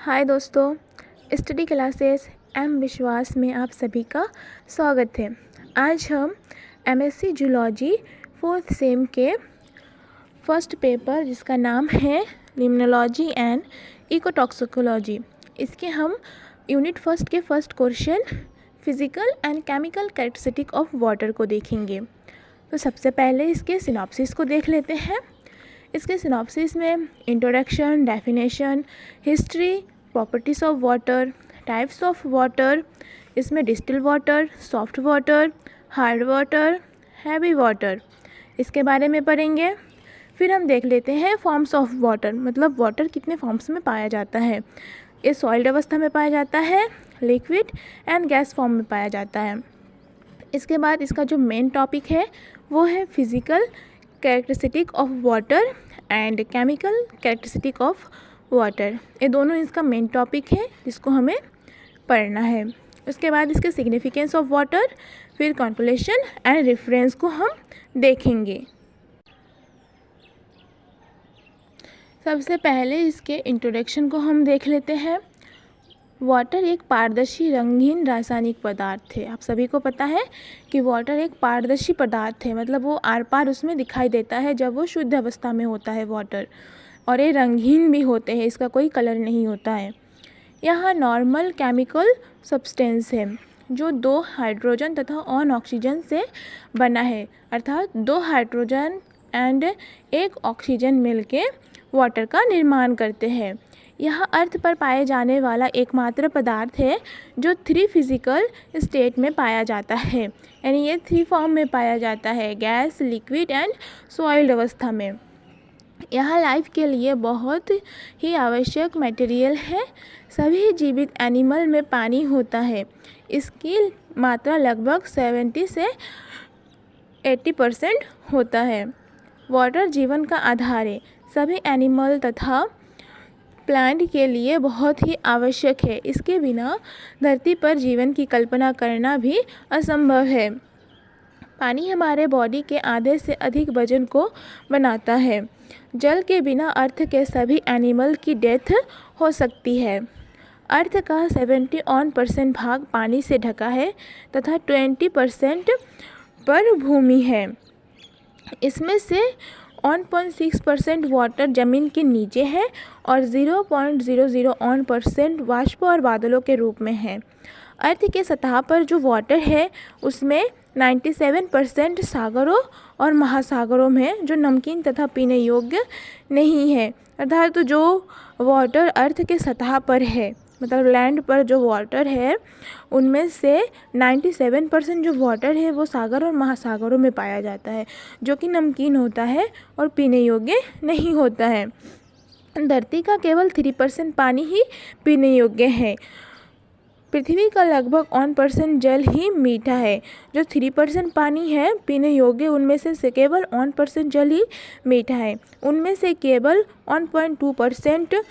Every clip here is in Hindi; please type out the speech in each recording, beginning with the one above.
हाय दोस्तों, स्टडी क्लासेस एम विश्वास में आप सभी का स्वागत है। आज हम एमएससी जूलॉजी फोर्थ सेम के फर्स्ट पेपर जिसका नाम है लिम्नोलॉजी एंड इकोटॉक्सिकोलॉजी, इसके हम यूनिट फर्स्ट के first question physical and chemical characteristic of water को देखेंगे। तो सबसे पहले इसके सिनॉप्सिस को देख लेते हैं। इसके सिनॉप्सिस में introduction, definition, history, properties of water, types of water, इसमें distil water, soft water, hard water, heavy water, इसके बारे में पढ़ेंगे। फिर हम देख लेते हैं फॉर्म्स ऑफ वाटर, मतलब वाटर कितने फॉर्म्स में पाया जाता है। ये सॉलिड अवस्था में पाया जाता है, लिक्विड एंड गैस फॉर्म में पाया जाता है। इसके बाद इसका जो मेन टॉपिक है वो है physical characteristic of water and chemical characteristic of water. ये दोनों इसका मेन टॉपिक है जिसको हमें पढ़ना है। उसके बाद इसके सिग्निफिकेंस ऑफ वाटर, फिर कॉन्क्लूजन एंड रेफरेंस को हम देखेंगे। सबसे पहले इसके इंट्रोडक्शन को हम देख लेते हैं। वाटर एक पारदर्शी रंगहीन रासायनिक पदार्थ है। आप सभी को पता है कि वाटर एक पारदर्शी पदार्थ है, मतलब वो आर पार उसमें दिखाई देता है जब वो शुद्ध अवस्था में होता है वाटर, और ये रंगहीन भी होते हैं, इसका कोई कलर नहीं होता है। यहाँ नॉर्मल केमिकल सब्सटेंस है जो 2 हाइड्रोजन तथा ऑन ऑक्सीजन से बना है, अर्थात 2 हाइड्रोजन एंड 1 ऑक्सीजन मिलके वाटर का निर्माण करते हैं। यह अर्थ पर पाए जाने वाला एकमात्र पदार्थ है जो 3 फिजिकल स्टेट में पाया जाता है, यानी ये 3 फॉर्म में पाया जाता है, गैस, लिक्विड एंड सॉइल्ड अवस्था में। यह लाइफ के लिए बहुत ही आवश्यक मटेरियल है। सभी जीवित एनिमल में पानी होता है। इसकी मात्रा लगभग 70 से 80% होता है। वाटर जीवन का आधार है। सभी एनिमल तथा प्लांट के लिए बहुत ही आवश्यक है। इसके बिना धरती पर जीवन की कल्पना करना भी असंभव है। पानी हमारे बॉडी के आधे से अधिक वजन को बनाता है। जल के बिना अर्थ के सभी एनिमल की डेथ हो सकती है। अर्थ का 71% भाग पानी से ढका है तथा 20% पर भूमि है। इसमें से 1.6% वाटर ज़मीन के नीचे है और 0.001% वाष्प और बादलों के रूप में है। अर्थ के सतह पर जो वाटर है उसमें 97% सागरों और महासागरों में जो नमकीन तथा पीने योग्य नहीं है, अर्थात तो जो वाटर अर्थ के सतह पर है, मतलब लैंड पर जो वाटर है उनमें से 97% जो वाटर है वो सागर और महासागरों में पाया जाता है, जो कि नमकीन होता है और पीने योग्य नहीं होता है। धरती का केवल 3% पानी ही पीने योग्य है। पृथ्वी का लगभग 1% जल ही मीठा है। जो 3% पानी है पीने योग्य, उनमें से केवल 1% जल ही मीठा है। उनमें से केवल 1.2%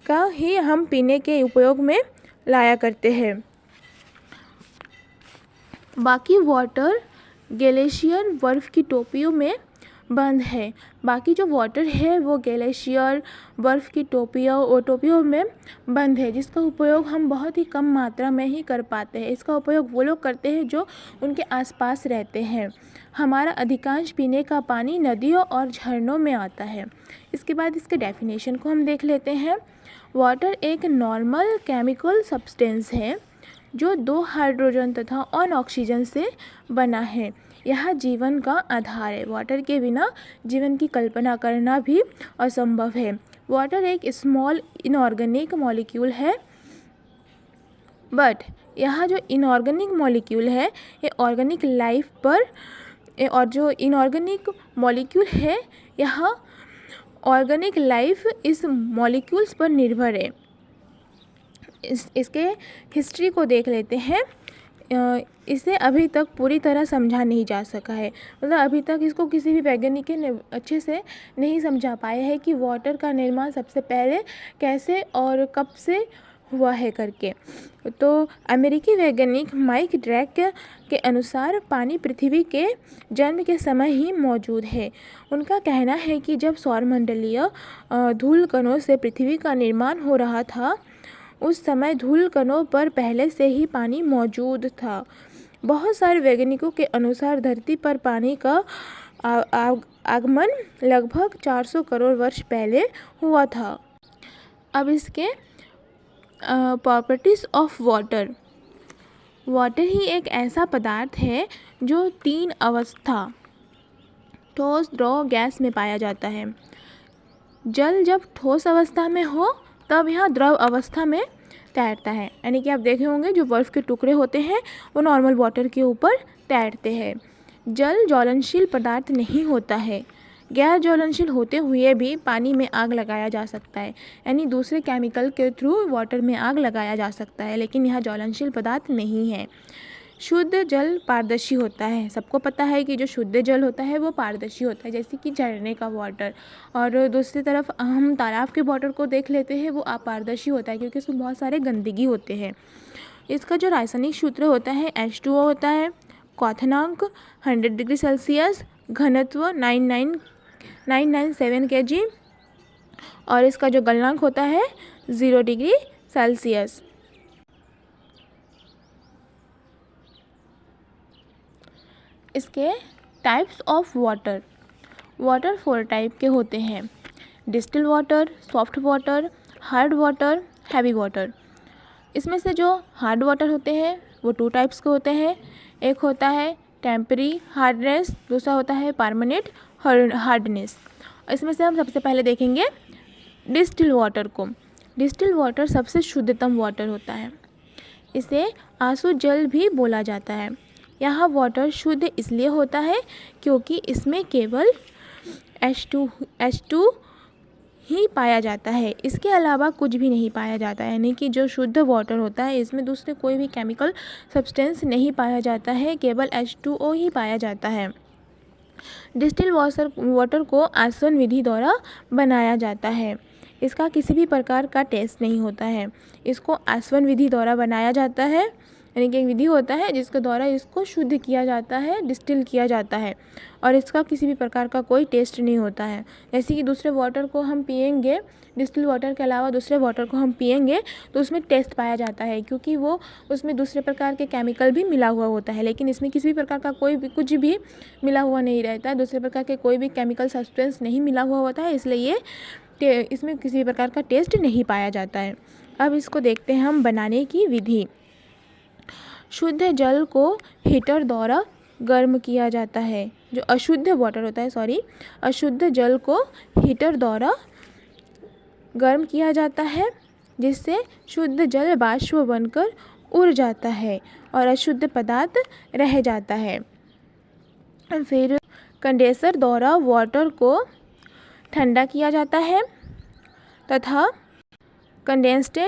का ही हम पीने के उपयोग में लाया करते हैं। बाकी वाटर ग्लेशियर बर्फ़ की टोपियों में बंद है। बाकी जो वाटर है वो ग्लेशियर बर्फ़ की टोपियों में बंद है, जिसका उपयोग हम बहुत ही कम मात्रा में ही कर पाते हैं। इसका उपयोग वो लोग करते हैं जो उनके आसपास रहते हैं। हमारा अधिकांश पीने का पानी नदियों और झरनों में आता है। इसके बाद इसके डेफिनेशन को हम देख लेते हैं। वाटर एक नॉर्मल केमिकल सब्सटेंस है जो 2 हाइड्रोजन तथा ऑन ऑक्सीजन से बना है। यह जीवन का आधार है। वाटर के बिना जीवन की कल्पना करना भी असंभव है। वाटर एक स्मॉल इनऑर्गेनिक मॉलिक्यूल है, बट यह जो इनऑर्गेनिक मॉलिक्यूल है ये ऑर्गेनिक लाइफ पर, और जो इनऑर्गेनिक मॉलिक्यूल है यह ऑर्गेनिक लाइफ इस मॉलिक्यूल्स पर निर्भर है। इसके हिस्ट्री को देख लेते हैं। इसे अभी तक पूरी तरह समझा नहीं जा सका है, मतलब अभी तक इसको किसी भी वैज्ञानिक ने अच्छे से नहीं समझा पाया है कि वाटर का निर्माण सबसे पहले कैसे और कब से हुआ है करके। तो अमेरिकी वैज्ञानिक माइक ड्रैक के अनुसार पानी पृथ्वी के जन्म के समय ही मौजूद है। उनका कहना है कि जब सौरमंडलीय धूल कणों से पृथ्वी का निर्माण हो रहा था उस समय धूल कणों पर पहले से ही पानी मौजूद था। बहुत सारे वैज्ञानिकों के अनुसार धरती पर पानी का आगमन लगभग 400 करोड़ वर्ष पहले हुआ था। अब इसके प्रॉपर्टीज ऑफ वाटर। वाटर ही एक ऐसा पदार्थ है जो 3 अवस्था ठोस, द्रव, गैस में पाया जाता है। जल जब ठोस अवस्था में हो तब यह द्रव अवस्था में तैरता है, यानी कि आप देखे होंगे जो बर्फ़ के टुकड़े होते हैं वो नॉर्मल वाटर के ऊपर तैरते हैं। जल ज्वलनशील पदार्थ नहीं होता है। गैर ज्वलनशील होते हुए भी पानी में आग लगाया जा सकता है, यानी दूसरे केमिकल के थ्रू वाटर में आग लगाया जा सकता है, लेकिन यह ज्वलनशील पदार्थ नहीं है। शुद्ध जल पारदर्शी होता है। सबको पता है कि जो शुद्ध जल होता है वो पारदर्शी होता है, जैसे कि झरने का वाटर। और दूसरी तरफ हम तालाब के वाटर को देख लेते हैं, वो अपारदर्शी होता है क्योंकि उसमें बहुत सारे गंदगी होते हैं। इसका जो रासायनिक सूत्र होता है H2O होता है। क्वथनांक 100 डिग्री सेल्सियस, घनत्व 997 kg और इसका जो गलनांक होता है 0 डिग्री सेल्सियस। इसके types of water. Water 4 type के होते हैं: distil water, soft water, hard water, heavy water. इसमें से जो हार्ड वाटर होते हैं वो 2 टाइप्स के होते हैं। एक होता है टेम्परी हार्डनेस, दूसरा होता है परमानेंट हार्डनेस। इसमें से हम सबसे पहले देखेंगे डिस्टिल वाटर को। डिस्टिल वाटर सबसे शुद्धतम वाटर होता है। इसे आंसू जल भी बोला जाता है। यह वाटर शुद्ध इसलिए होता है क्योंकि इसमें केवल H2 ही पाया जाता है, इसके अलावा कुछ भी नहीं पाया जाता है। यानी कि जो शुद्ध वाटर होता है इसमें दूसरे कोई भी केमिकल सब्सटेंस नहीं पाया जाता है, केवल H2O ही पाया जाता है। डिस्टिल वाटर को आसवन विधि द्वारा बनाया जाता है। इसका किसी भी प्रकार का टेस्ट नहीं होता है। इसको आसवन विधि द्वारा बनाया जाता है, यानी कि एक विधि होता है जिसके द्वारा इसको शुद्ध किया जाता है, डिस्टिल किया जाता है, और इसका किसी भी प्रकार का कोई टेस्ट नहीं होता है। जैसे कि दूसरे वाटर को हम पिएंगे, डिस्टिल वाटर के अलावा दूसरे वाटर को हम पिएंगे तो उसमें टेस्ट पाया जाता है, क्योंकि वो उसमें दूसरे प्रकार के केमिकल भी मिला हुआ होता है। लेकिन इसमें किसी भी प्रकार का कोई भी कुछ भी मिला हुआ नहीं रहता है, दूसरे प्रकार के कोई भी केमिकल सब्सटेंस नहीं मिला हुआ होता है, इसलिए इसमें किसी भी प्रकार का टेस्ट नहीं पाया जाता है। अब इसको देखते हैं हम बनाने की विधि। शुद्ध जल को हीटर द्वारा गर्म किया जाता है। जो अशुद्ध वाटर होता है, अशुद्ध जल को हीटर द्वारा गर्म किया जाता है, जिससे शुद्ध जल वाष्प बनकर उड़ जाता है और अशुद्ध पदार्थ रह जाता है। फिर कंडेंसर द्वारा वाटर को ठंडा किया जाता है तथा कंडेंस्ड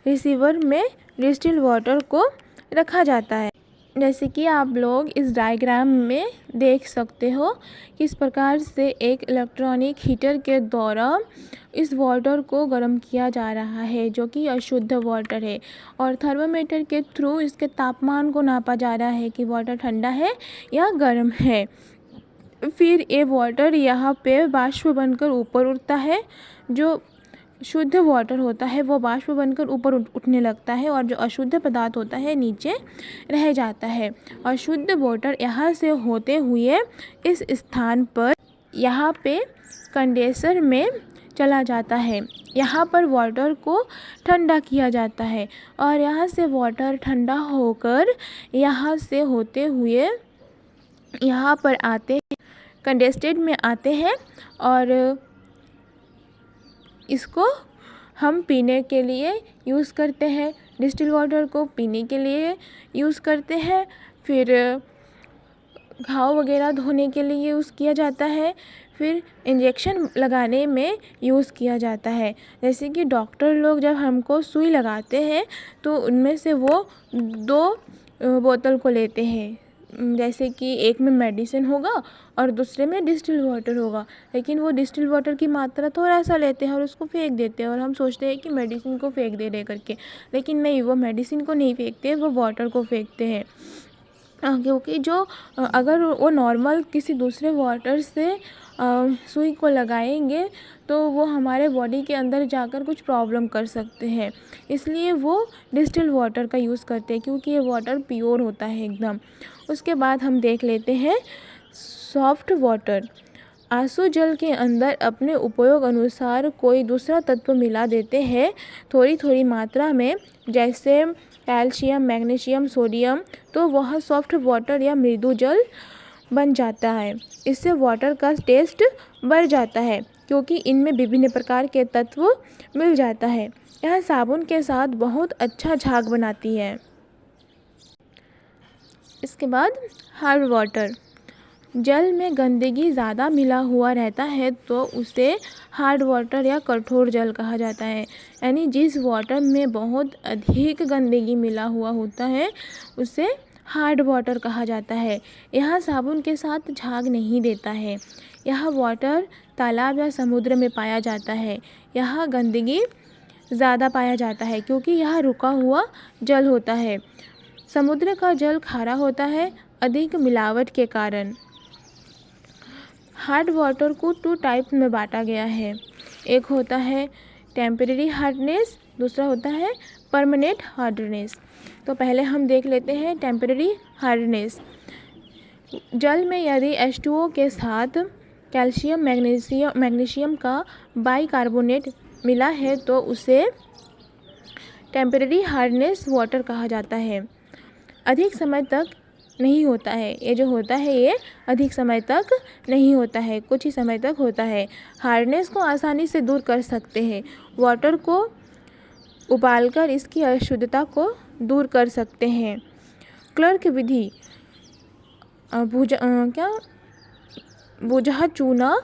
रिसीवर में डिस्टिल्ड वाटर को रखा जाता है। जैसे कि आप लोग इस डायग्राम में देख सकते हो किस प्रकार से एक इलेक्ट्रॉनिक हीटर के द्वारा इस वाटर को गर्म किया जा रहा है, जो कि अशुद्ध वाटर है, और थर्मामीटर के थ्रू इसके तापमान को नापा जा रहा है कि वाटर ठंडा है या गर्म है। फिर ये वाटर यहाँ पे वाष्प बनकर ऊपर उठता है। जो शुद्ध वाटर होता है वो वाष्प बनकर ऊपर उठने लगता है और जो अशुद्ध पदार्थ होता है नीचे रह जाता है। और शुद्ध वाटर यहाँ से होते हुए इस स्थान पर यहाँ पे कंडेंसर में चला जाता है। यहाँ पर वाटर को ठंडा किया जाता है और यहाँ से वाटर ठंडा होकर यहाँ से होते हुए यहाँ पर आते हैं, कंडेंस्ड में आते हैं, और इसको हम पीने के लिए यूज़ करते हैं। डिस्टिल वाटर को पीने के लिए यूज़ करते हैं। फिर घाव वगैरह धोने के लिए यूज़ किया जाता है। फिर इंजेक्शन लगाने में यूज़ किया जाता है। जैसे कि डॉक्टर लोग जब हमको सुई लगाते हैं तो उनमें से वो 2 बोतल को लेते हैं, जैसे कि एक में मेडिसिन होगा और दूसरे में डिस्टिल वाटर होगा, लेकिन वो डिस्टिल वाटर की मात्रा थोड़ा सा लेते हैं और उसको फेंक देते हैं, और हम सोचते हैं कि मेडिसिन को फेंक दे रहे करके, लेकिन नहीं, वो मेडिसिन को नहीं फेंकते, वो वाटर को फेंकते हैं। क्योंकि जो अगर वो नॉर्मल किसी दूसरे वाटर से सुई को लगाएंगे तो वो हमारे बॉडी के अंदर जाकर कुछ प्रॉब्लम कर सकते हैं, इसलिए वो डिस्टिल्ड वाटर का यूज़ करते हैं क्योंकि ये वाटर प्योर होता है एकदम। उसके बाद हम देख लेते हैं सॉफ्ट वाटर। आंसू जल के अंदर अपने उपयोग अनुसार कोई दूसरा तत्व मिला देते हैं थोड़ी थोड़ी मात्रा में, जैसे कैल्शियम, मैग्नीशियम, सोडियम, तो वह सॉफ्ट वाटर या मृदु जल बन जाता है। इससे वाटर का टेस्ट बढ़ जाता है क्योंकि इनमें विभिन्न प्रकार के तत्व मिल जाता है। यह साबुन के साथ बहुत अच्छा झाग बनाती है। इसके बाद हार्ड वाटर। जल में गंदगी ज़्यादा मिला हुआ रहता है तो उसे हार्ड वाटर या कठोर जल कहा जाता है। यानी जिस वाटर में बहुत अधिक गंदगी मिला हुआ होता है उसे हार्ड वाटर कहा जाता है। यह साबुन के साथ झाग नहीं देता है। यह वाटर तालाब या समुद्र में पाया जाता है। यह गंदगी ज़्यादा पाया जाता है क्योंकि यह रुका हुआ जल होता है। समुद्र का जल खारा होता है अधिक मिलावट के कारण। हार्ड वाटर को 2 टाइप में बांटा गया है। एक होता है टेम्परेरी हार्डनेस, दूसरा होता है परमानेंट हार्डनेस। तो पहले हम देख लेते हैं टेम्परेरी हार्डनेस। जल में यदि H2O के साथ कैल्शियम, मैग्नीशियम का बाइकार्बोनेट मिला है तो उसे टेम्परेरी हार्डनेस वाटर कहा जाता है। अधिक समय तक नहीं होता है, ये जो होता है ये अधिक समय तक नहीं होता है, कुछ ही समय तक होता है। हार्डनेस को आसानी से दूर कर सकते हैं। वाटर को उबालकर इसकी अशुद्धता को दूर कर सकते हैं। क्लर्क विधि भुजा चूना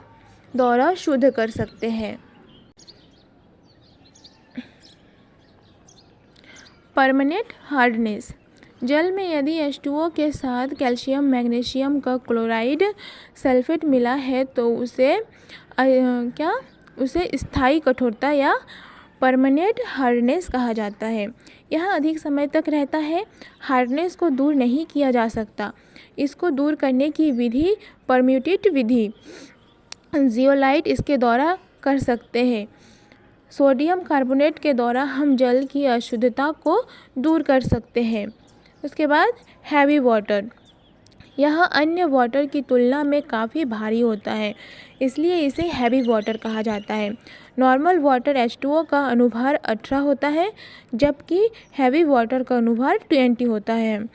द्वारा शुद्ध कर सकते हैं। Permanent hardness. जल में यदि H2O के साथ कैल्शियम, मैग्नीशियम का क्लोराइड, सल्फेट मिला है तो उसे स्थायी कठोरता या परमानेंट हार्डनेस कहा जाता है। यह अधिक समय तक रहता है। हार्डनेस को दूर नहीं किया जा सकता। इसको दूर करने की विधि परम्यूटेट विधि, जियोलाइट इसके द्वारा कर सकते हैं। सोडियम कार्बोनेट के द्वारा हम जल की अशुद्धता को दूर कर सकते हैं। उसके बाद हैवी वाटर। यह अन्य वाटर की तुलना में काफ़ी भारी होता है, इसलिए इसे हैवी वाटर कहा जाता है। नॉर्मल वाटर H2O का अनुभार 18 होता है जबकि हैवी वाटर का अनुभार 20 होता है।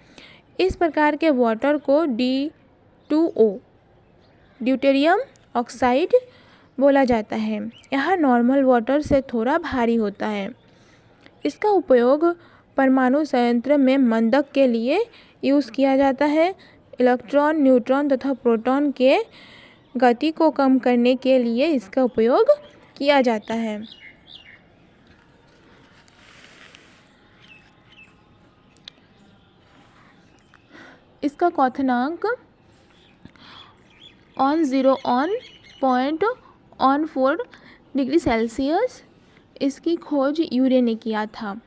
इस प्रकार के वाटर को D2O, ड्यूटेरियम ऑक्साइड बोला जाता है। यह नॉर्मल वाटर से थोड़ा भारी होता है। इसका उपयोग परमाणु संयंत्र में मंदक के लिए यूज़ किया जाता है। इलेक्ट्रॉन, न्यूट्रॉन तथा प्रोटॉन के गति को कम करने के लिए इसका उपयोग किया जाता है। इसका क्वथनांक 0.14 डिग्री सेल्सियस। इसकी खोज यूरे ने किया था।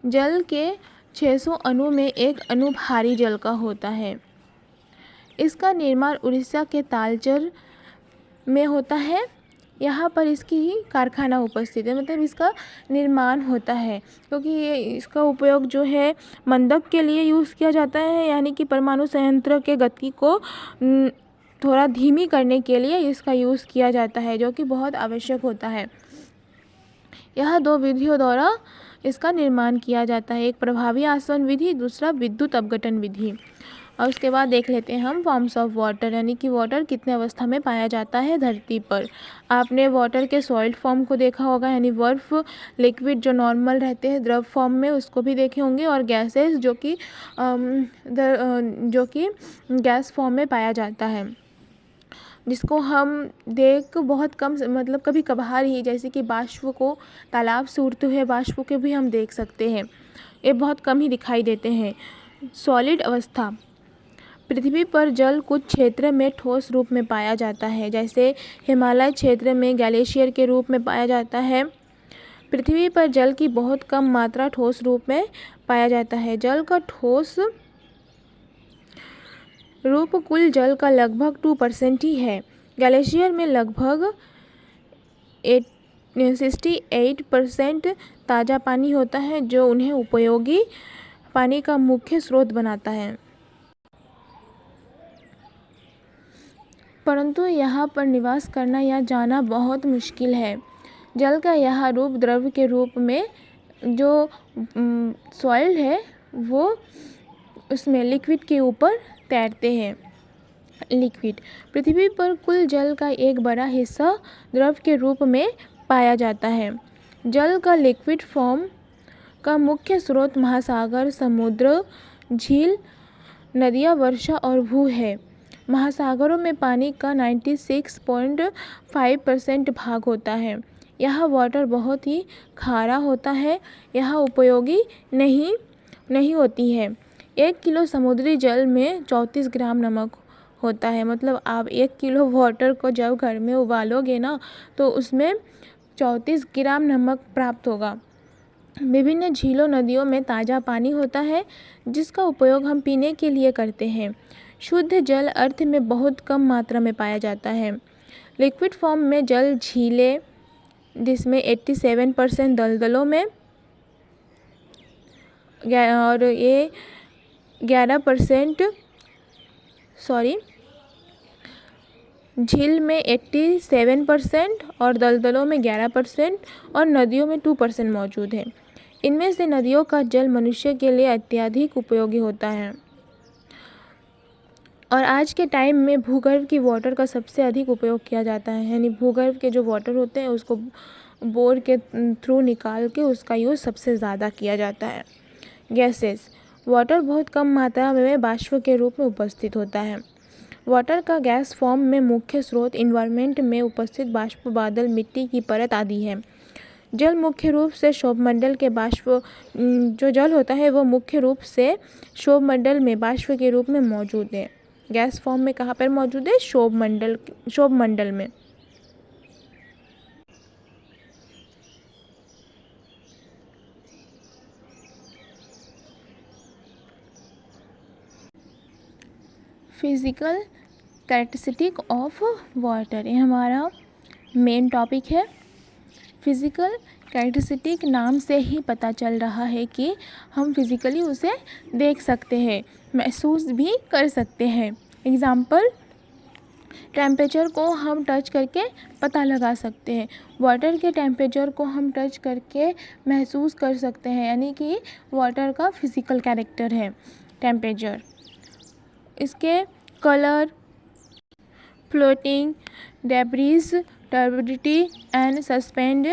जल के 600 अणु में एक अणु भारी जल का होता है। इसका निर्माण उड़ीसा के तालचर में होता है। यहाँ पर इसकी कारखाना उपस्थित है, मतलब इसका निर्माण होता है क्योंकि ये इसका उपयोग जो है मंदक के लिए यूज़ किया जाता है, यानी कि परमाणु संयंत्र के गति को थोड़ा धीमी करने के लिए इसका यूज़ किया जाता है, जो कि बहुत आवश्यक होता है। यह 2 विधियों द्वारा इसका निर्माण किया जाता है, एक प्रभावी आसवन विधि, दूसरा विद्युत अपघटन विधि। और उसके बाद देख लेते हैं हम फॉर्म्स ऑफ वाटर, यानी कि वाटर कितने अवस्था में पाया जाता है धरती पर। आपने वाटर के सॉलिड फॉर्म को देखा होगा, यानी बर्फ, लिक्विड जो नॉर्मल रहते हैं द्रव फॉर्म में, उसको भी देखे होंगे, और गैसेस जो कि गैस फॉर्म में पाया जाता है, जिसको हम देख बहुत कम, मतलब कभी कभार ही, जैसे कि बाष्प को, तालाब से उड़ते हुए बाष्प के भी हम देख सकते हैं, ये बहुत कम ही दिखाई देते हैं। सॉलिड अवस्था। पृथ्वी पर जल कुछ क्षेत्र में ठोस रूप में पाया जाता है, जैसे हिमालय क्षेत्र में ग्लेशियर के रूप में पाया जाता है। पृथ्वी पर जल की बहुत कम मात्रा ठोस रूप में पाया जाता है। जल का ठोस रूप कुल जल का लगभग 2% ही है। ग्लेशियर में लगभग 68% ताज़ा पानी होता है, जो उन्हें उपयोगी पानी का मुख्य स्रोत बनाता है। परंतु यहाँ पर निवास करना या जाना बहुत मुश्किल है। जल का यह रूप द्रव के रूप में जो सॉइल है वो उसमें लिक्विड के ऊपर तैरते हैं। लिक्विड पृथ्वी पर कुल जल का एक बड़ा हिस्सा द्रव के रूप में पाया जाता है। जल का लिक्विड फॉर्म का मुख्य स्रोत महासागर, समुद्र, झील, नदियाँ, वर्षा और भू है। महासागरों में पानी का 96.5% भाग होता है। यह वाटर बहुत ही खारा होता है। यह उपयोगी नहीं होती है। 1 किलो समुद्री जल में 34 ग्राम नमक होता है। मतलब आप 1 किलो वाटर को जब घर में उबालोगे ना तो उसमें 34 ग्राम नमक प्राप्त होगा। विभिन्न झीलों, नदियों में ताज़ा पानी होता है जिसका उपयोग हम पीने के लिए करते हैं। शुद्ध जल अर्थ में बहुत कम मात्रा में पाया जाता है। लिक्विड फॉर्म में जल झीलें, जिसमें 87% दलदलों में और ये 11% झील में 87% और दलदलों में 11% और नदियों में 2% मौजूद है। इनमें से नदियों का जल मनुष्य के लिए अत्यधिक उपयोगी होता है और आज के टाइम में भूगर्भ की वाटर का सबसे अधिक उपयोग किया जाता है। यानी भूगर्भ के जो वाटर होते हैं उसको बोर के थ्रू निकाल के उसका यूज़ सबसे ज़्यादा किया जाता है। गैसेस वाटर बहुत कम मात्रा में वाष्प के रूप में उपस्थित होता है। वाटर का गैस फॉर्म में मुख्य स्रोत इन्वायरमेंट में उपस्थित वाष्प, बादल, मिट्टी की परत आदि है। जल मुख्य रूप से क्षोभमंडल के वाष्प जो जल होता है वो मुख्य रूप से क्षोभमंडल में वाष्प के रूप में मौजूद है। गैस फॉर्म में कहाँ पर मौजूद है? क्षोभमंडल में। फिजिकल कैरेक्टरिस्टिक ऑफ वाटर, ये हमारा मेन टॉपिक है। फिजिकल कैरेक्टरिस्टिक नाम से ही पता चल रहा है कि हम फिजिकली उसे देख सकते हैं, महसूस भी कर सकते हैं। एग्जाम्पल, टेम्परेचर को हम टच करके पता लगा सकते हैं। वाटर के टेम्परेचर को हम टच करके महसूस कर सकते हैं, यानी कि वाटर का फिजिकल कैरेक्टर है टेम्परेचर। इसके colour, floating, debris, turbidity and suspend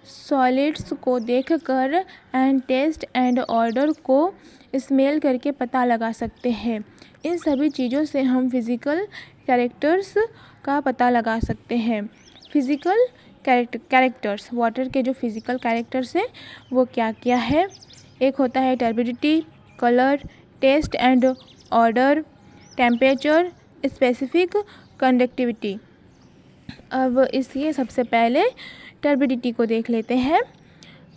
solids को देखकर एंड टेस्ट एंड ऑर्डर को स्मेल करके पता लगा सकते हैं। इन सभी चीज़ों से हम फिज़िकल कैरेक्टर्स का पता लगा सकते हैं। फिज़िकल कैरेक्टर्स, वाटर के जो फिज़िकल कैरेक्टर्स हैं वो क्या क्या है? एक होता है turbidity, colour, taste and odour, temperature, specific conductivity. अब इसके सबसे पहले टर्बिडिटी को देख लेते हैं।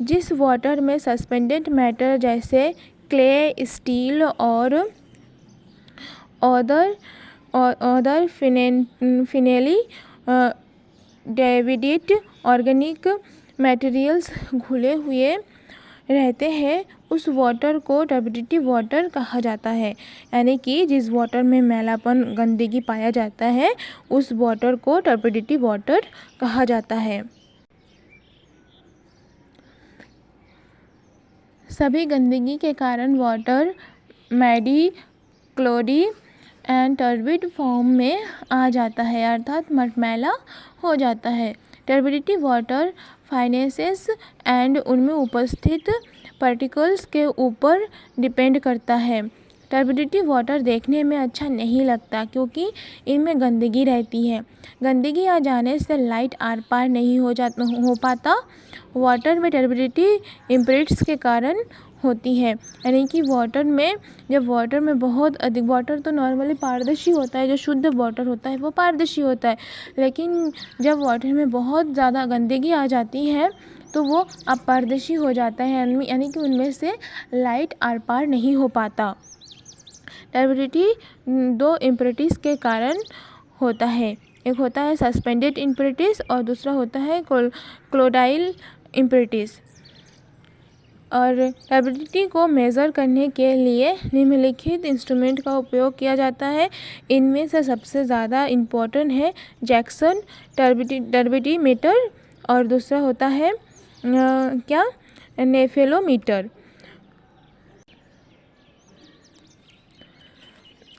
जिस वाटर में सस्पेंडेड मैटर जैसे क्ले, स्टील और अदर फिनेली डेविडेट ऑर्गेनिक मटेरियल्स घुले हुए रहते हैं उस वाटर को टर्बिडिटी वाटर कहा जाता है। यानी कि जिस वाटर में मैलापन, गंदगी पाया जाता है उस वाटर को टर्बिडिटी वाटर कहा जाता है। सभी गंदगी के कारण water muddy, cloudy and turbid form में आ जाता है, अर्थात मटमैला हो जाता है। टर्बिडिटी वाटर फाइनेसेस एंड उनमें उपस्थित पार्टिकल्स के ऊपर डिपेंड करता है। टर्बिडिटी वाटर देखने में अच्छा नहीं लगता क्योंकि इनमें गंदगी रहती है। गंदगी आ जाने से लाइट आर पार नहीं हो पाता। वाटर में टर्बिडिटी इम्प्रिट्स के कारण होती है, यानी कि वाटर में जब वाटर में बहुत अधिक, वाटर तो नॉर्मली पारदर्शी होता है, जो शुद्ध वाटर होता है वो पारदर्शी होता है, लेकिन जब वाटर में बहुत ज़्यादा गंदगी आ जाती है तो वो अपारदर्शी हो जाता है, यानी कि उनमें से लाइट आर पार नहीं हो पाता। टर्बिडिटी दो इम्प्योरिटीज़ के कारण होता है, एक होता है सस्पेंडेड इम्प्योरिटीज़ और दूसरा होता है क्लोराइडल इम्प्योरिटीज़। और टर्बिडिटी को मेज़र करने के लिए निम्नलिखित इंस्ट्रूमेंट का उपयोग किया जाता है। इनमें से सबसे ज़्यादा इम्पोर्टेंट है जैक्सन टर्बिडीमीटर और दूसरा होता है नेफेलोमीटर।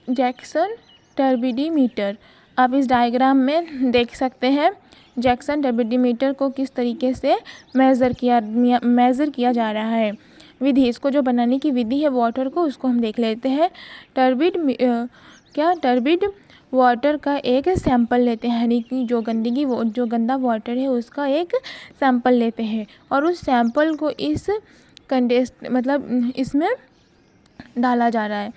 जैक्सन टर्बिडीमीटर आप इस डायग्राम में देख सकते हैं। जैक्सन टर्बिडीमीटर को किस तरीके से मेज़र किया जा रहा है। विधि, इसको जो बनाने की विधि है वाटर को, उसको हम देख लेते हैं। टर्बिड वाटर का एक सैंपल लेते हैं, यानी कि जो गंदा वाटर है उसका एक सैंपल लेते हैं और उस सैंपल को इस इसमें डाला जा रहा है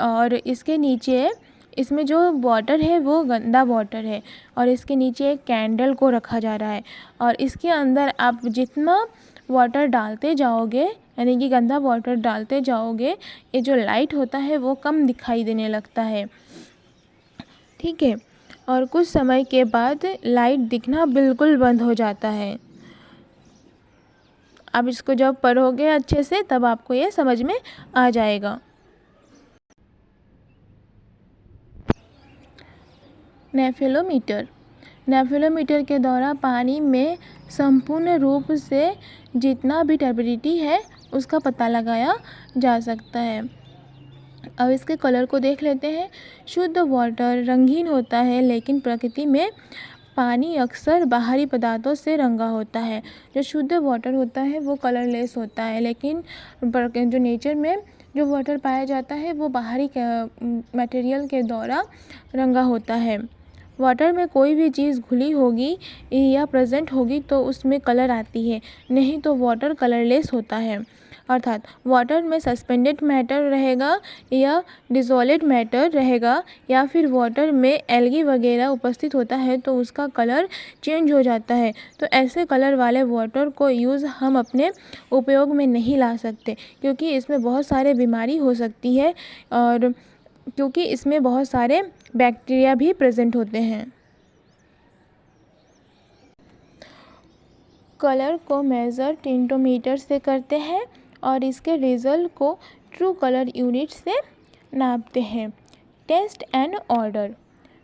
और इसके नीचे इसमें जो वाटर है वो गंदा वाटर है और इसके नीचे एक कैंडल को रखा जा रहा है और इसके अंदर आप जितना वाटर डालते जाओगे, यानी कि गंदा वाटर डालते जाओगे, ये जो लाइट होता है वो कम दिखाई देने लगता है। ठीक है, और कुछ समय के बाद लाइट दिखना बिल्कुल बंद हो जाता है। आप इसको जब पढ़ोगे अच्छे से तब आपको ये समझ में आ जाएगा। नेफेलोमीटर के द्वारा पानी में संपूर्ण रूप से जितना भी टर्बिडिटी है उसका पता लगाया जा सकता है। अब इसके कलर को देख लेते हैं। शुद्ध वाटर रंगीन होता है, लेकिन प्रकृति में पानी अक्सर बाहरी पदार्थों से रंगा होता है। जो शुद्ध वाटर होता है वो कलरलेस होता है, लेकिन जो नेचर में जो वाटर पाया जाता है वो बाहरी मटेरियल के द्वारा रंगा होता है। वाटर में कोई भी चीज़ घुली होगी या प्रेजेंट होगी तो उसमें कलर आती है, नहीं तो वाटर कलरलेस होता है। अर्थात वाटर में सस्पेंडेड मैटर रहेगा या डिसॉल्वड मैटर रहेगा या फिर वाटर में एल्गी वगैरह उपस्थित होता है तो उसका कलर चेंज हो जाता है। तो ऐसे कलर वाले वाटर को हम अपने उपयोग में नहीं ला सकते, क्योंकि इसमें बहुत सारे बीमारी हो सकती है और क्योंकि इसमें बहुत सारे बैक्टीरिया भी प्रेजेंट होते हैं। कलर को मेज़र टिंटोमीटर से करते हैं और इसके रिजल्ट को ट्रू कलर यूनिट से नापते हैं। Taste and odour.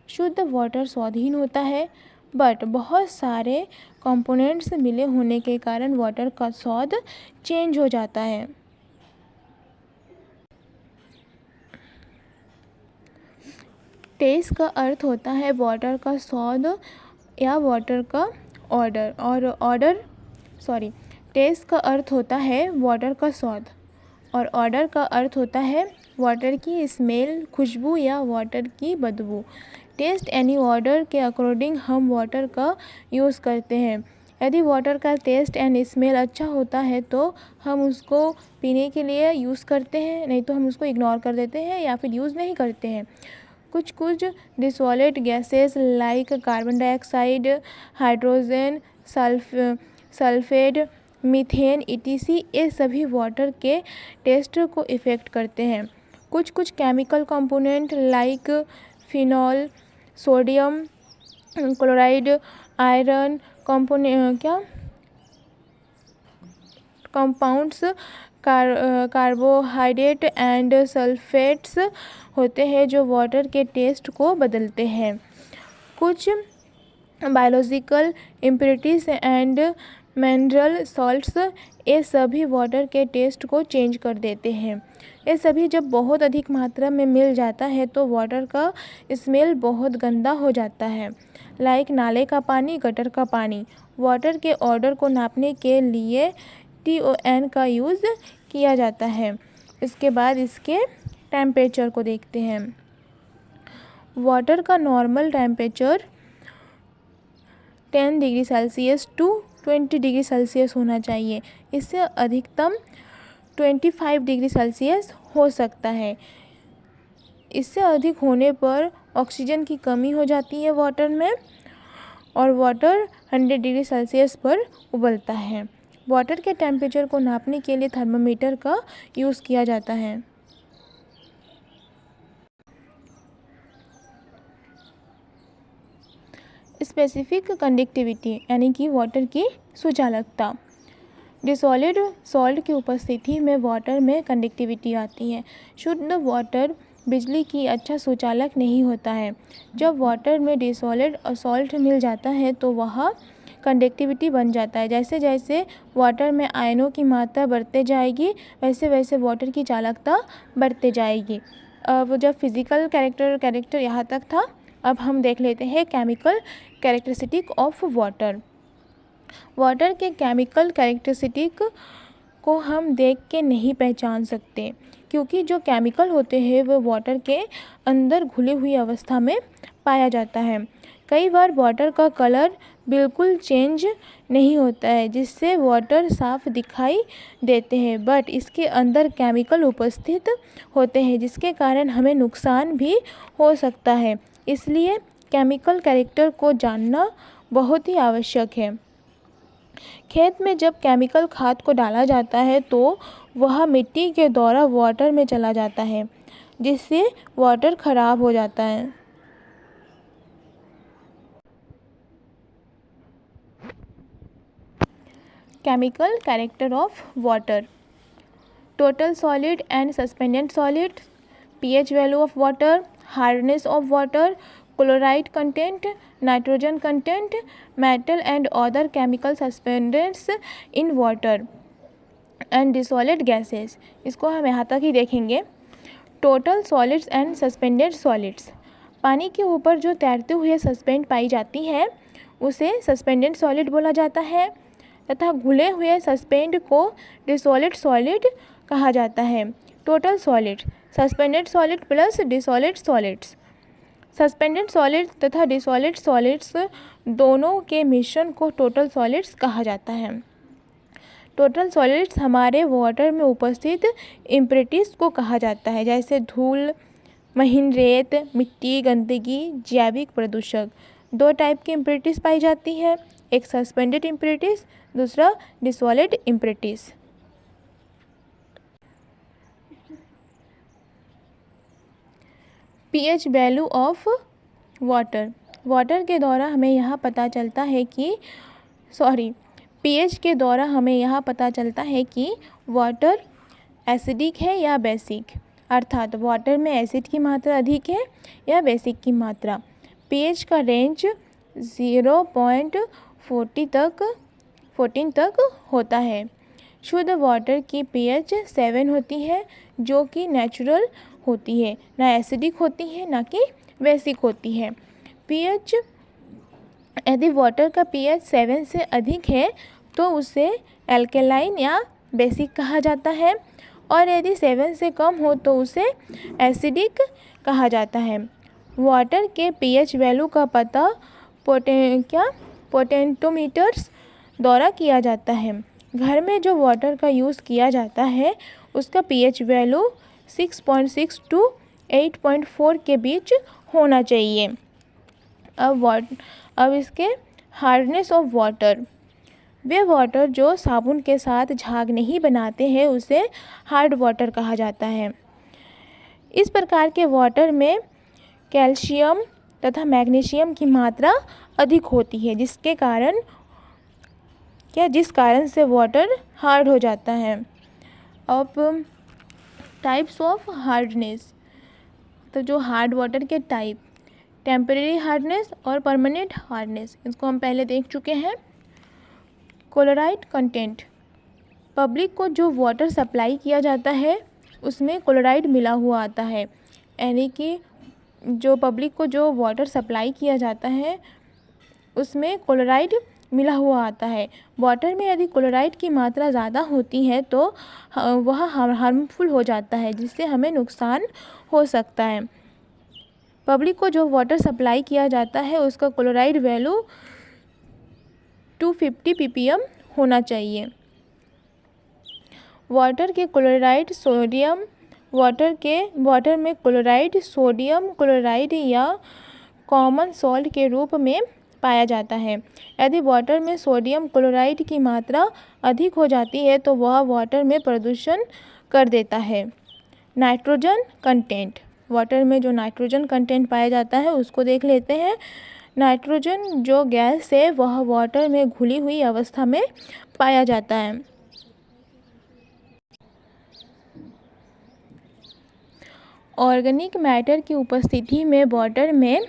शुद्ध वाटर स्वादहीन होता है, बट बहुत सारे कंपोनेंट्स मिले होने के कारण वाटर का स्वाद चेंज हो जाता है। टेस्ट का अर्थ होता है वाटर का स्वाद या वाटर का ऑर्डर टेस्ट का अर्थ होता है वाटर का स्वाद और ऑर्डर का अर्थ होता है वाटर की स्मेल, खुशबू या वाटर की बदबू। टेस्ट एनी ऑर्डर के अकॉर्डिंग हम वाटर का यूज़ करते हैं। यदि वाटर का टेस्ट एंड स्मेल अच्छा होता है तो हम उसको पीने के लिए यूज़ करते हैं, नहीं तो हम उसको इग्नोर कर देते हैं या फिर यूज़ नहीं करते हैं। कुछ dissolved gases like carbon dioxide, hydrogen sulphate, methane etc. ये सभी वाटर के टेस्ट को इफ़ेक्ट करते हैं। कुछ chemical component like phenol, sodium chloride, iron compounds, carbohydrate and sulphates होते हैं जो वाटर के टेस्ट को बदलते हैं। कुछ biological impurities and mineral salts, ये सभी वाटर के टेस्ट को चेंज कर देते हैं। ये सभी जब बहुत अधिक मात्रा में मिल जाता है तो वाटर का स्मेल बहुत गंदा हो जाता है, लाइक नाले का पानी, गटर का पानी। वाटर के ऑर्डर को नापने के लिए TON का यूज़ किया जाता है। इसके बाद इसके टेम्परेचर को देखते हैं। वाटर का normal temperature 10 degree Celsius to 20 degree Celsius होना चाहिए। इससे अधिकतम 25 डिग्री सेल्सियस हो सकता है। इससे अधिक होने पर ऑक्सीजन की कमी हो जाती है वाटर में और वाटर 100 डिग्री सेल्सियस पर उबलता है। वाटर के टेम्परेचर को नापने के लिए थर्मामीटर का यूज़ किया जाता है। स्पेसिफिक कंडक्टिविटी यानी कि वाटर की सुचालकता। डिसॉल्व्ड सॉल्ट की उपस्थिति में वाटर में कंडक्टिविटी आती है। शुद्ध वाटर बिजली की अच्छा सुचालक नहीं होता है। जब वाटर में डिसॉल्व्ड सॉल्ट मिल जाता है तो वह कंडक्टिविटी बन जाता है। जैसे जैसे वाटर में आयनों की मात्रा बढ़ते जाएगी वैसे वैसे वाटर की चालकता बढ़ते जाएगी। अब जब फिज़िकल कैरेक्टर यहाँ तक था, अब हम देख लेते हैं chemical characteristic of water. Water के केमिकल कैरेक्टरिस्टिक को हम देख के नहीं पहचान सकते, क्योंकि जो केमिकल होते हैं वो वाटर के अंदर घुली हुई अवस्था में पाया जाता है। कई बार वाटर का कलर बिल्कुल चेंज नहीं होता है, जिससे वाटर साफ दिखाई देते हैं, बट इसके अंदर केमिकल उपस्थित होते हैं जिसके कारण हमें नुकसान भी हो सकता है। इसलिए केमिकल कैरेक्टर को जानना बहुत ही आवश्यक है। खेत में जब केमिकल खाद को डाला जाता है तो वह मिट्टी के द्वारा वाटर में चला जाता है, जिससे वाटर खराब हो जाता है। Chemical character of water. Total solid and suspended solid, pH value of water, hardness of water, chloride content, nitrogen content, metal and other chemical suspendants in water and dissolved gases. इसको हम यहाँ तक ही देखेंगे। Total solids and suspended solids, पानी के ऊपर जो तैरते हुए सस्पेंड पाई जाती है उसे सस्पेंडेड सॉलिड बोला जाता है, तथा घुले हुए सस्पेंड को डिसॉल्व्ड सॉलिड कहा जाता है। Total solid, suspended solid plus dissolved solids. Suspended solid तथा डिसॉल्व्ड सॉलिड्स दोनों के मिश्रण को टोटल सॉलिड्स कहा जाता है। टोटल सॉलिड्स हमारे वाटर में उपस्थित इम्प्योरिटीज़ को कहा जाता है, जैसे धूल, महीन रेत, मिट्टी, गंदगी, जैविक प्रदूषक। दो टाइप की इम्प्योरिटीज़ पाई जाती है, एक सस्पेंडेड इम्प्योरिटीज़, दूसरा dissolved impurities. pH value of water. Water के द्वारा हमें यहाँ पता चलता है कि pH के द्वारा हमें यहाँ पता चलता है कि वाटर एसिडिक है या बेसिक, अर्थात वाटर में एसिड की मात्रा अधिक है या बेसिक की मात्रा। pH का रेंज 0.14 तक होता है। शुद्ध वाटर की pH 7 होती है, जो कि नेचुरल होती है, ना एसिडिक होती है ना कि बेसिक होती है। pH, यदि वाटर का pH 7 से अधिक है तो उसे एल्केलाइन या बेसिक कहा जाता है, और यदि 7 से कम हो तो उसे एसिडिक कहा जाता है। वाटर के pH वैल्यू का पता पोटेंटोमीटर्स द्वारा किया जाता है। घर में जो वाटर का यूज़ किया जाता है उसका pH वैल्यू 6.6 टू 8.4 के बीच होना चाहिए। अब इसके hardness of water. Way water जो साबुन के साथ झाग नहीं बनाते हैं उसे हार्ड वाटर कहा जाता है। इस प्रकार के वाटर में कैल्शियम तथा मैग्नीशियम की मात्रा अधिक होती है, जिस कारण से वाटर हार्ड हो जाता है। अब टाइप्स ऑफ हार्डनेस, तो जो हार्ड वाटर के टाइप, टेम्परेरी हार्डनेस और परमानेंट हार्डनेस, इसको हम पहले देख चुके हैं। क्लोराइड कंटेंट, पब्लिक को जो वाटर सप्लाई किया जाता है उसमें क्लोराइड मिला हुआ आता है, यानी कि जो पब्लिक को जो वाटर सप्लाई किया जाता है उसमें क्लोराइड मिला हुआ आता है। वाटर में यदि क्लोराइड की मात्रा ज़्यादा होती है तो वह हार्मफुल हो जाता है, जिससे हमें नुकसान हो सकता है। पब्लिक को जो वाटर सप्लाई किया जाता है उसका क्लोराइड वैल्यू 250 ppm होना चाहिए। वाटर में क्लोराइड सोडियम क्लोराइड या कॉमन सॉल्ट के रूप में पाया जाता है। यदि वाटर में सोडियम क्लोराइड की मात्रा अधिक हो जाती है तो वह वाटर में प्रदूषण कर देता है। नाइट्रोजन कंटेंट, वाटर में जो नाइट्रोजन कंटेंट पाया जाता है उसको देख लेते हैं। नाइट्रोजन जो गैस है वह वाटर में घुली हुई अवस्था में पाया जाता है। ऑर्गेनिक मैटर की उपस्थिति में वाटर में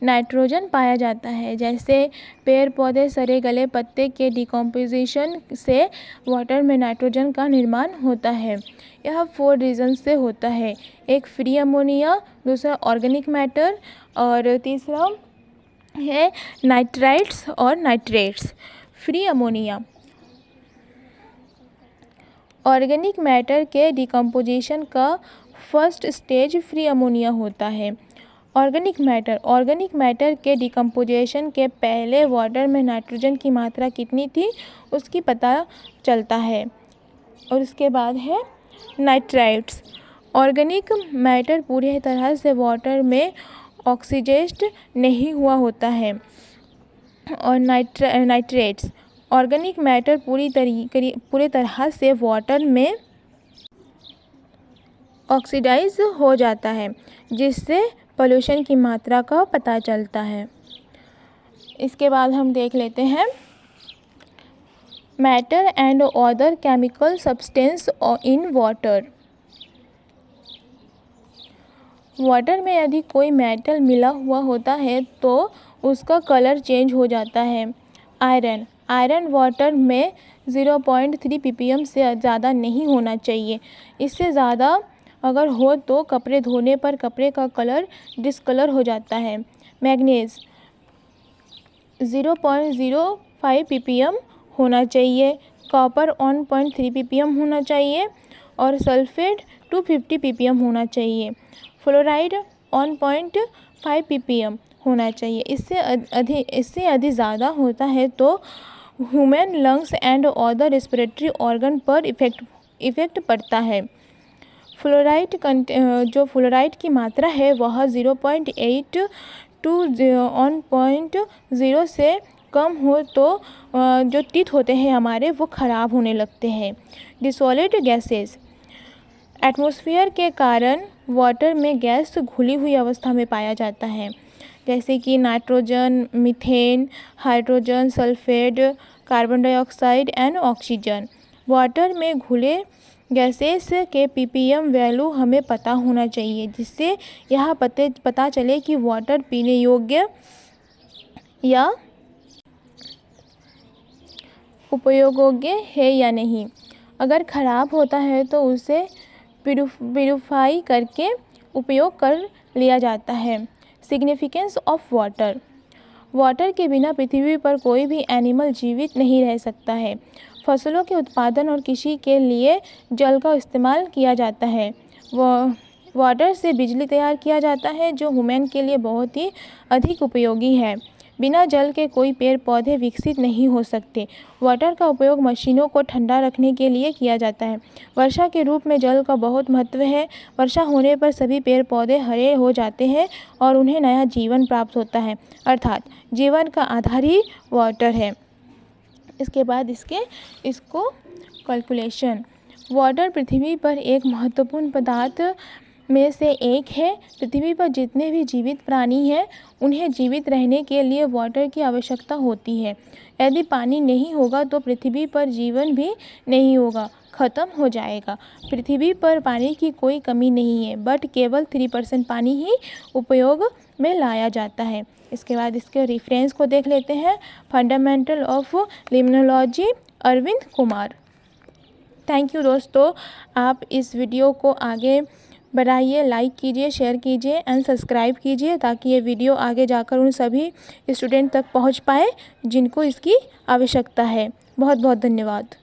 नाइट्रोजन पाया जाता है। जैसे पेड़ पौधे सड़े गले पत्ते के डिकम्पोजिशन से वाटर में नाइट्रोजन का निर्माण होता है। यह 4 रीजन से होता है। एक फ्री अमोनिया, दूसरा ऑर्गेनिक मैटर और तीसरा है नाइट्राइट्स और nitrates. Free ammonia organic matter के डिकम्पोजिशन का फर्स्ट स्टेज फ्री अमोनिया होता है। ऑर्गेनिक मैटर के डिकम्पोजिशन के पहले वाटर में नाइट्रोजन की मात्रा कितनी थी उसकी पता चलता है। और उसके बाद है नाइट्राइट्स। ऑर्गेनिक मैटर पूरी तरह से वाटर में ऑक्सीडाइज्ड नहीं हुआ होता है। और नाइट्रेट्स ऑर्गेनिक मैटर पूरी तरह से वाटर में ऑक्सीडाइज हो जाता है, जिससे पोल्यूशन की मात्रा का पता चलता है। इसके बाद हम देख लेते हैं matter and other chemical substance in water. Water में यदि कोई मेटल मिला हुआ होता है तो उसका कलर चेंज हो जाता है। आयरन वाटर में 0.3 ppm से ज़्यादा नहीं होना चाहिए। इससे ज़्यादा अगर हो तो कपड़े धोने पर कपड़े का कलर डिस्कलर हो जाता है। मैग्नीज 0.05 ppm होना चाहिए। कॉपर 1.3 ppm होना चाहिए और सल्फेट 250 ppm होना चाहिए। फ्लोराइड 1.5 ppm होना चाहिए। इससे अधिक ज़्यादा होता है तो human lungs and other respiratory organ पर इफ़ेक्ट पड़ता है। फ्लोराइड की मात्रा है वह 0.8 to 1.0 से कम हो तो जो टीथ होते हैं हमारे वो ख़राब होने लगते हैं। डिसॉल्यूट गैसेस एटमॉस्फेयर के कारण वाटर में गैस घुली हुई अवस्था में पाया जाता है। जैसे कि nitrogen, methane, hydrogen sulphate, carbon dioxide and oxygen. Water में घुले गैसेस के ppm वैल्यू हमें पता होना चाहिए, जिससे यह पता चले कि वाटर पीने योग्य या उपयोगयोग्य है या नहीं। अगर ख़राब होता है तो उसे प्यूरिफाई करके उपयोग कर लिया जाता है। सिग्निफिकेंस ऑफ वाटर के बिना पृथ्वी पर कोई भी एनिमल जीवित नहीं रह सकता है। फसलों के उत्पादन और कृषि के लिए जल का इस्तेमाल किया जाता है। वाटर से बिजली तैयार किया जाता है जो ह्यूमन के लिए बहुत ही अधिक उपयोगी है। बिना जल के कोई पेड़ पौधे विकसित नहीं हो सकते। वाटर का उपयोग मशीनों को ठंडा रखने के लिए किया जाता है। वर्षा के रूप में जल का बहुत महत्व है। वर्षा होने पर सभी पेड़ पौधे हरे हो जाते हैं और उन्हें नया जीवन प्राप्त होता है, अर्थात जीवन का आधार ही वाटर है। इसके बाद इसको कैलकुलेशन। वाटर पृथ्वी पर एक महत्वपूर्ण पदार्थ में से एक है। पृथ्वी पर जितने भी जीवित प्राणी हैं उन्हें जीवित रहने के लिए वाटर की आवश्यकता होती है। यदि पानी नहीं होगा तो पृथ्वी पर जीवन भी नहीं होगा, ख़त्म हो जाएगा। पृथ्वी पर पानी की कोई कमी नहीं है, बट केवल 3% पानी ही उपयोग में लाया जाता है। इसके बाद इसके रेफरेंस को देख लेते हैं। Fundamental of limnology, Arvind Kumar. Thank you दोस्तों, आप इस वीडियो को आगे बढ़ाइए, लाइक कीजिए, शेयर कीजिए एंड सब्सक्राइब कीजिए ताकि ये वीडियो आगे जाकर उन सभी स्टूडेंट तक पहुंच पाए जिनको इसकी आवश्यकता है। बहुत बहुत धन्यवाद।